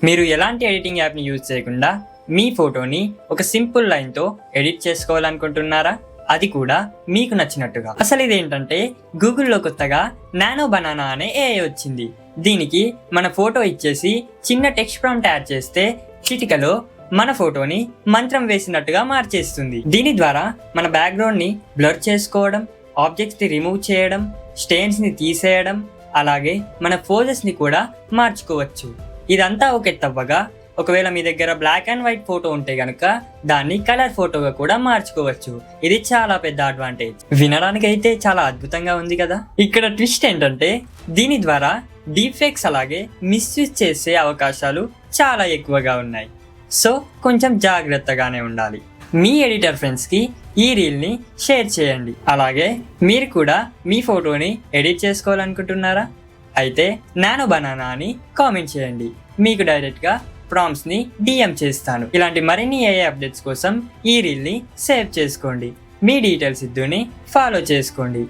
మీరు ఎలాంటి ఎడిటింగ్ యాప్ని యూజ్ చేయకుండా మీ ఫోటోని ఒక సింపుల్ లైన్తో ఎడిట్ చేసుకోవాలనుకుంటున్నారా? అది కూడా మీకు నచ్చినట్టుగా. అసలు ఇదేంటంటే గూగుల్లో కొత్తగా నానో బనానా అనే ఏఐ వచ్చింది. దీనికి మన ఫోటో ఇచ్చేసి చిన్న టెక్స్ట్ ప్రాంప్ట్ యాడ్ చేస్తే చిటికలో మన ఫోటోని మంత్రం వేసినట్టుగా మార్చేస్తుంది. దీని ద్వారా మన బ్యాక్గ్రౌండ్ని బ్లర్ చేసుకోవడం, ఆబ్జెక్ట్స్ని రిమూవ్ చేయడం, స్టెయిన్స్ని తీసేయడం, అలాగే మన పోజెస్ని కూడా మార్చుకోవచ్చు. ఇదంతా ఒక ఎత్తవ్వగా ఒకవేళ మీ దగ్గర బ్లాక్ అండ్ వైట్ ఫోటో ఉంటే గనుక దాన్ని కలర్ ఫోటోగా కూడా మార్చుకోవచ్చు. ఇది చాలా పెద్ద అడ్వాంటేజ్. వినడానికి అయితే చాలా అద్భుతంగా ఉంది కదా. ఇక్కడ ట్విస్ట్ ఏంటంటే దీని ద్వారా డీప్ ఫేక్స్ అలాగే మిస్యూజ్ చేసే అవకాశాలు చాలా ఎక్కువగా ఉన్నాయి. సో కొంచెం జాగ్రత్తగానే ఉండాలి. మీ ఎడిటర్ ఫ్రెండ్స్కి ఈ రీల్ని షేర్ చేయండి. అలాగే మీరు కూడా మీ ఫోటోని ఎడిట్ చేసుకోవాలనుకుంటున్నారా? అయితే నానో బనానా అని కామెంట్ చేయండి. మీకు డైరెక్ట్గా ప్రాంప్ట్స్ని DM చేస్తాను. ఇలాంటి మరిన్ని AI అప్డేట్స్ కోసం ఈ రీల్ని సేవ్ చేసుకోండి. మీ డీటెయిల్స్ ఇద్దుని ఫాలో చేసుకోండి.